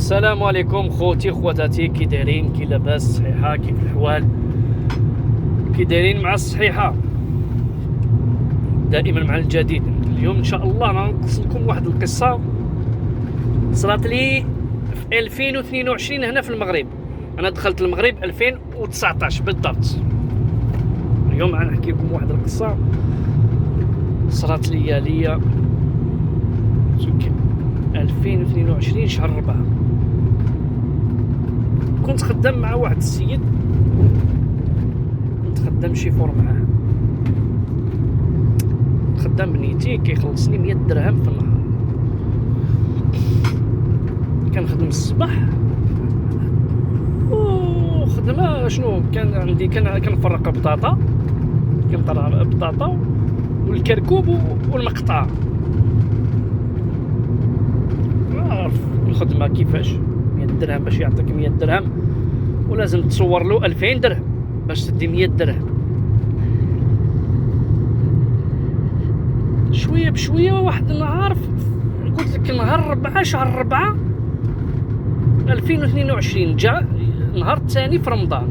السلام عليكم خوتي خواتاتي، كي دايرين؟ كي لاباس؟ صحيحه؟ كيف الاحوال؟ كي دايرين مع الصحيحه؟ دائما مع الجديد. اليوم ان شاء الله غنقص لكم واحد القصه صرات لي في 2022 هنا في المغرب. انا دخلت المغرب 2019 بالضبط. اليوم غنحكي لكم واحد القصه صرات لي 2022 شهر 4. كنت خدام مع واحد السيد، كنت خدام شيفور معاه، خدام بنيتي كيخلصني 100 درهم في النهار. كنخدم الصباح وخدمه شنو كان عندي، كنفرق بطاطا، كنطلع بطاطا والكركوب والمقطعه. عارف الخدمه كيفاش، 100 درهم باش يعطيك 100 درهم ولازم تصور له 2000 درهم باش تدي 100 درهم. شويه بشويه واحد النهار، قلت لك نهار 4 شهر 4 2022 جا النهار الثاني في رمضان،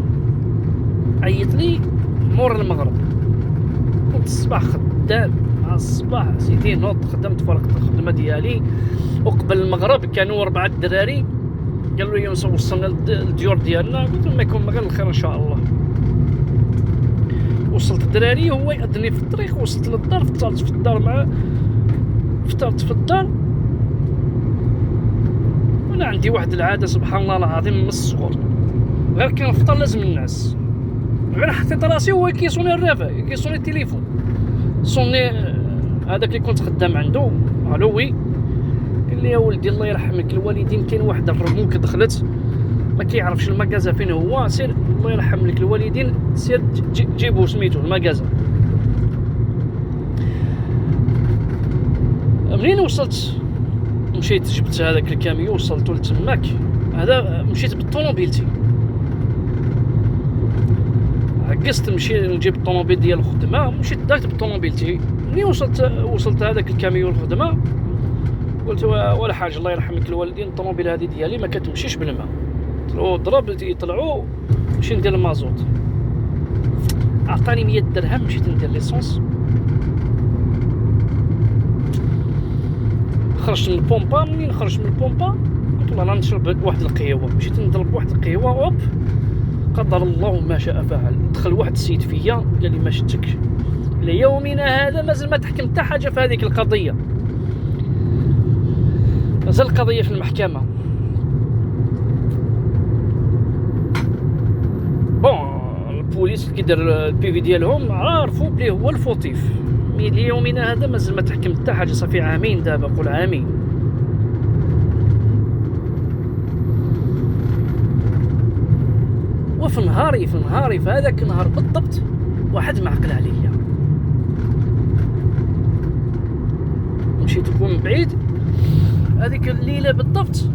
عيط لي مور المغرب. كنت الصباح خدام مع الصباح سيدي نوض، خدمت فرقت الخدمه ديالي، وقبل المغرب كانوا 4 الدراري قالوا لي وصلنا للديور ديالنا. قلت لهم ما يكون غير الخير ان شاء الله. وصلت الدراري هو يأذني في الطريق، وصلت للدار، فطرت في الدار معاه، فطرت في الدار. وانا عندي واحد العاده سبحان الله العظيم من الصغر، غير كنفطر لازم الناس، غير حطيت راسي هو كيصوني الرافع، كيصوني التليفون، صوني هذاك اللي كنت خدام عنده. الو وي، قال لي يا ولدي الله يرحمك الوالدين، كاين واحد الرموك دخلت ما كيعرفش المكازا فين هو، سير الله يرحم لك الوالدين، سير جيبو سميتو المكازا. منين وصلت مشيت جبت هذاك الكاميو، وصلت لتماك. هذا مشيت بالطوموبيلتي، عكست نمشي نجيب الطوموبيل ديال الخدمه، مشيت دارت بالطوموبيلتي. منين وصلت هذاك الكاميو الخدمه، قلت ولا حاجه الله يرحمك الوالدين، الطوموبيل هذه ديالي ما كتمشيش بالماء. ضرب يطلعوا نمشي ندير المازوت. عطاني 100 درهم، مشيت ندير ليسونس. خرجت من البومبا. منين خرجت من البومبا قلت والله نشرب واحد القهوه، مشيت نضرب واحد القهوه. اوب قدر الله ما شاء فعل، دخل واحد السيد فيا قال لي ما شتكش ليومنا هذا مازال ما تحكم حتى حاجه في هذيك القضيه، مازال القضيه في المحكمه. بون البوليس كيدير البيفي ديالهم عارفوا بلي هو الفوتيف، مي ليومنا هذا مازال ما تحكم حتى حاجه. صافي عامين دابا، قول عامين. وفي نهاري في هذاك النهار بالضبط واحد ما عقل عليا. مشيت لكم من بعيد هذيك الليله بالضبط،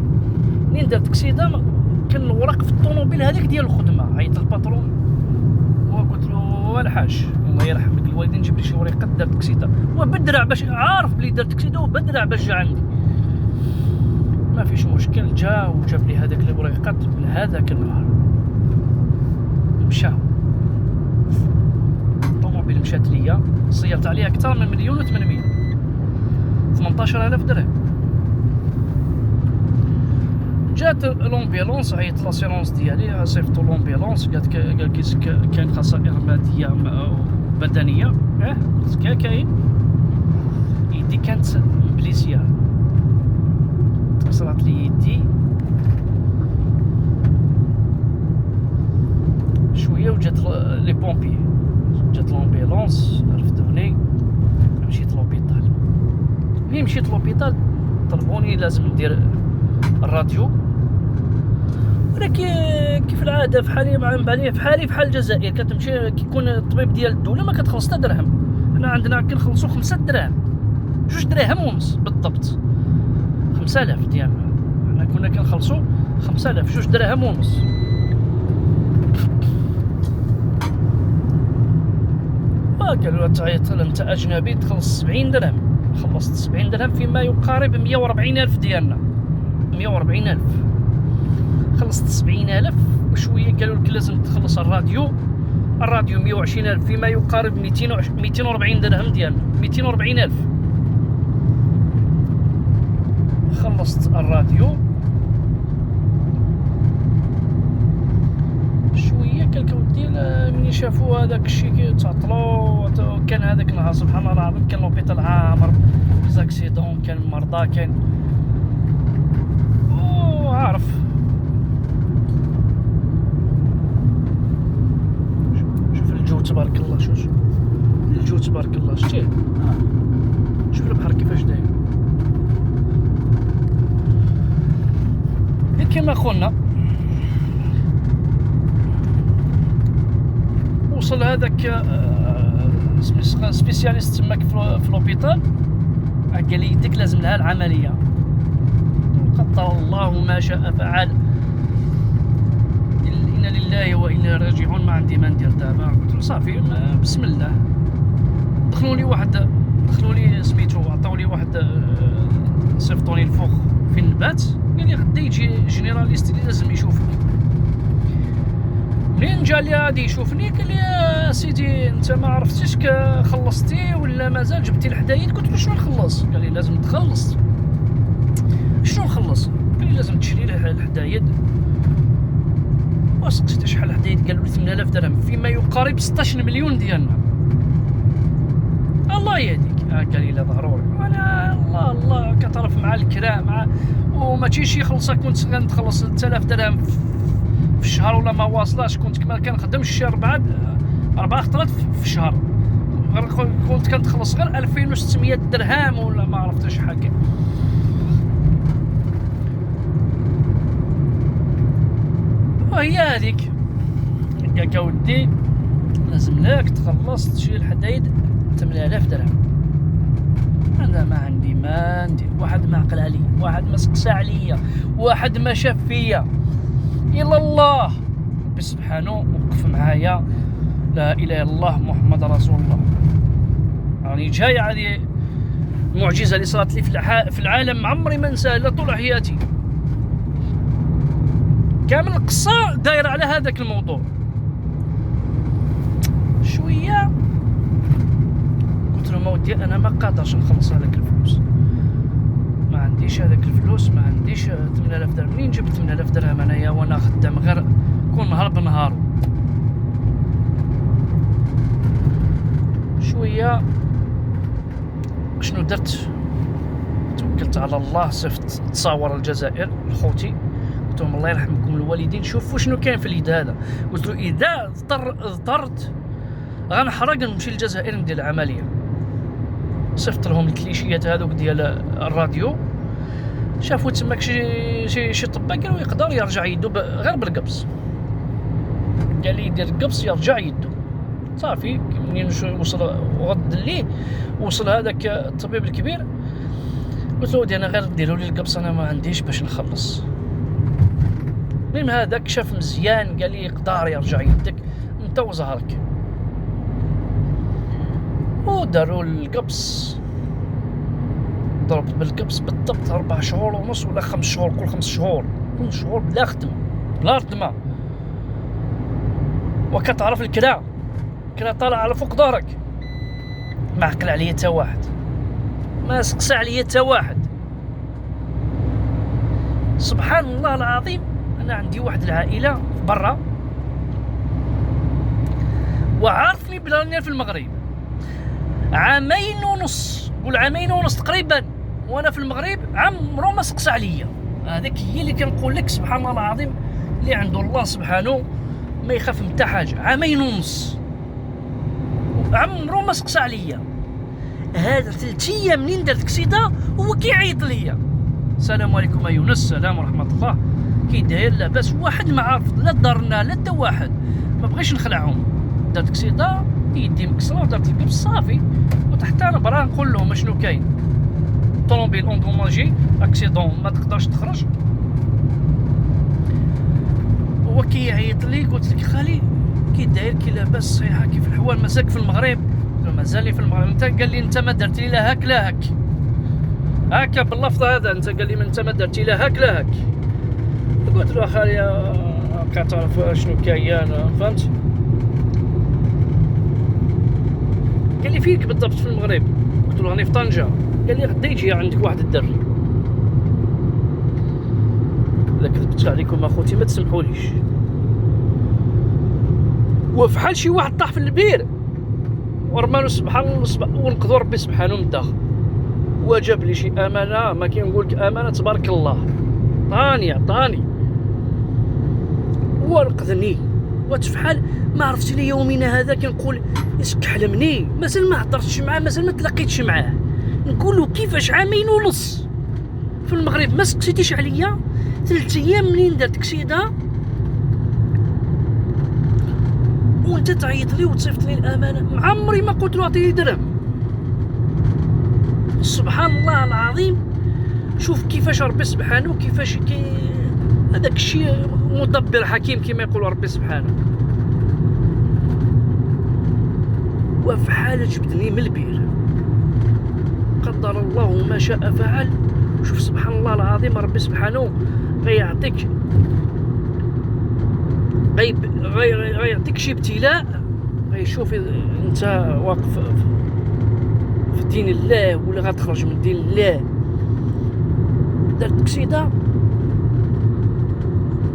منين درت كسيده كان الوراق في الطوموبيل هذيك ديال الخدمه. عيط الباترون وقلت له الحاج الله يرحمك الوالدين جيب لي شي وريقات، درت كسيده وبدرع باش عارف بلي درت كسيده، وبدرع باش جا عندي. ما فيش مشكل، جا وجاب لي هذاك الوريقات من هذاك النهار. مشى الطوموبيل مشات ليا، صيرت عليها اكثر من 1,800,000 18,000 درهم. جات لومبيلونس، عيط لاسيرونس ديالي، صيفطوا لومبيلونس، قال كاين خسائر ماديه بدنيه. قلت كاين. يدي كانت مبليسيه، كسرات لي يدي شويه، وجات لي بومبي، جات لومبيلونس رفدوني، مشيت لوبيطال. ملي مشيت لوبيطال طلبوني لازم ندير الراديو، ولكن كيف العاده في حالي مع بالي في حال الجزائر كتمشي كيكون الطبيب ديال الدوله ما كتخلص حتى درهم. حنا عندنا كنخلصوا 5 دراهم، 2 دراهم ونص بالضبط، 5000 ديالنا. حنا كنا كنخلصوا 5000، 2 دراهم ونص. قالوا تعيط انت اجنبي تخلص 70 درهم. خلصت 70 درهم فيما يقارب 140,000 ديالنا، 140,000. خلصت 70,000 وشويه. قالوا لك لازم تخلص الراديو 120,000 فيما يقارب 240 درهم ديالنا. 240,000 خلصت الراديو شويه. كلك ودي ملي شافوا هذاك الشيء تعطلوا. كان هذاك النهار سبحان الله العظيم كان لوبيتال عامر زاكسيدون، كان مرضى، كان عارف. شوف الجو تبارك الله، شوف الجو تبارك الله، شتيه؟ شوف البحر كيفاش داير. كما قلنا وصل هذاك سبيسياليست تماك في لوبيتال، قال لي يدك لازم لها العمليه. قدر الله ما شاء فعل. إنا لله وإنا راجعون. ما عندي ما ندير دابا. قلت له صافي بسم الله. دخلوا لي سميتو، عطاو لي واحد صيفطوني الفوق في النبات. قال لي غدا يجي جينيراليست اللي لازم يشوفني. منين جا لي غادي يشوفني قال لي يا سيدي انت ما عرفتيش خلصتي ولا مازال جبتي الحدايد؟ قلت له شنو نخلص؟ قال لي لازم تخلص. شنو نخلص؟ قال لي لازم تشري له الحدايد. وسقسيت شحال الحدايد؟ قالوا لي 8000 درهم فيما يقارب 16 مليون ديالنا. الله يهديك. قال لي لا ضروري. انا الله كتعرف مع الكرا مع وما تجيش يخلصك. كنت غنتخلص 3000 درهم في الشهر ولا ما واصلاش. كنت ما كنخدمش 4 خطرات في الشهر. كنت كنتخلص غير 2600 درهم ولا ما عرفتش شحال كان. وهي هذيك. قالك اودي لازم لك تخلص تشري الحدايد 8000 درهم. انا ما عندي ما ندير. واحد ما عقل عليا، واحد ما سقسى عليا، واحد ما شاف فيا الا الله ربي سبحانه وقف معايا. لا اله الا الله محمد رسول الله. راني جاي هذه المعجزه اللي صارت لي في العالم، عمري ما ننساها الا طول حياتي. كامل القصه دايره على هذاك الموضوع. شويه قلت له ودي انا ما قادرش نخلص هذاك الفلوس، ما عنديش هذاك الفلوس، ما عنديش 8000 درهم. منين جبت 8000 درهم انايا وانا خدام غير كون نهار بنهار؟ شويه شنو درت؟ توكلت على الله، صفت تصاور الجزائر لخوتي، قلت لهم الله يرحمكم الوالدين شوفوا شنو كاين في اليد هذا. قلت له اذا اضطرت غنحرق نمشي للجزائر ندير العمليه. صيفط لهم الكليشيات هذوك ديال الراديو. شافوا تماك شي طباق قالوا يقدر يرجع يدو غير بالقبص. قال لي يدير القبص يرجع يدو. صافي منين وصل غد ليه وصل هذاك الطبيب الكبير قلت له ودي انا غير ديروا لي القبص انا ما عنديش باش نخلص. المهم هذاك شاف مزيان قال لي يقدر يرجع يدك انت وزهرك. وداروا القبص، ضربت بالقبص بالضبط 4 شهور ونص ولا 5 شهور. كل 5 شهور كل شهور بلا خدمه بلا خدمه. وكتعرف الكلا طالع على فوق دارك. ما عقل عليا حتى واحد، ما سقسى عليا حتى واحد. سبحان الله العظيم. انا عندي واحد العائله برا وعارفني بلا راني في المغرب 2 عام ونص، قول 2 عام ونص تقريبا وانا في المغرب، عمرو ما سقسى عليا. هذاك هي اللي كنقول لك سبحان الله العظيم اللي عنده الله سبحانه ما يخاف من حتى حاجه. 2 عام ونص عمرو ما سقسى عليا. هذا 3 ايام منين درت كسيده هو كيعيط ليا السلام عليكم يونس، السلام ورحمه الله، كي داير لاباس؟ واحد ما عارف لا دارنا لا حتى واحد، ما بغيش نخلعهم. درت كسيده يدي مكسره ودرت القبص صافي. وتحت انا برا نقول لهم شنو كاين. طوموبيل اندوماجي اكسيدون ما تقدرش تخرج. هو كيعيط لي قلت لك خالي كي داير كي لاباس صحيحه كيف الحوال مازالك في المغرب؟ قلت له مازال في المغرب. انت قال لي انت ما درت لي لا هاك لا هاك هكا باللفظ هذا. انت قال لي انت ما درتي لا هاك لا هاك. قلت له اخايا كتعرف شنو كاين، فهمت؟ قال لي فيك بالضبط في المغرب؟ قلت له راني في طنجة. قال لي غدا يجي عندك واحد الدري. الا كذبت عليكم اخوتي ما تسمحوليش. وفحال شي واحد طاح في البير ورمالو سبحان الله ونقذوا ربي سبحانه من الداخل، وجاب لي شي امانه ما كنقول لك امانه تبارك الله، عطاني ونقذني. وتفحال ما عرفتش لي يومنا هذا كنقول اسك حلمني، مازال ما هضرتش معاه، مازال ما تلاقيتش معاه، نقول له كيفاش عامين ونص في المغرب ما سقسيتيش عليا؟ 3 ايام منين درت كسيده وانت تعيط لي وتصيفط لي الامانه، مع عمري ما قلت له اعطيني درهم. سبحان الله العظيم. شوف كيفاش ربي سبحانه كيفاش هذاك الشيء مدبر حكيم كما يقول ربي سبحانه. وفي حاله جبدني من البير، قدر الله ما شاء فعل. شوف سبحان الله العظيم ربي سبحانه غيعطيك غيعطيك شي ابتلاء، غيشوف انت واقف في دين الله ولا غتخرج من دين الله. درت كسيده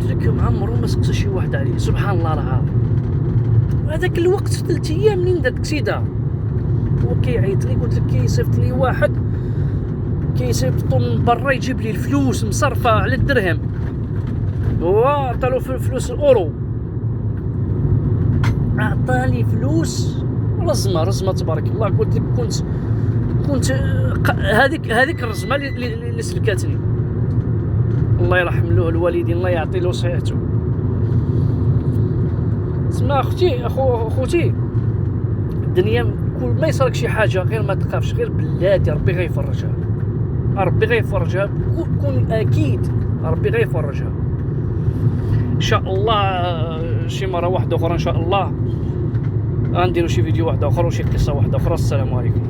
قلت لك مع عمرو ما سقسى شي واحد عليه، سبحان الله العظيم. هذاك الوقت في 3 ايام منين درت كسيده هو كيعيط لي، قلت لك كيصيفط لي واحد كيصيفطو من برا يجيب لي الفلوس مصرفه على الدرهم، هو عطالو فلوس الاورو، عطاني فلوس رزمه تبارك الله. قلت لك كنت هذيك الرزمه اللي سلكاتني. الله يرحم له الوالدين، الله يعطي له صحته. اسمع اخوتي الدنيا كل ما يصيرك شي حاجه غير ما تخافش، غير بلاتي ربي غيفرجها، كون اكيد ربي غيفرجها ان شاء الله. شي مره واحده اخرى ان شاء الله غنديروا شي فيديو واحد اخر وشي قصه واحده اخرى. السلام عليكم.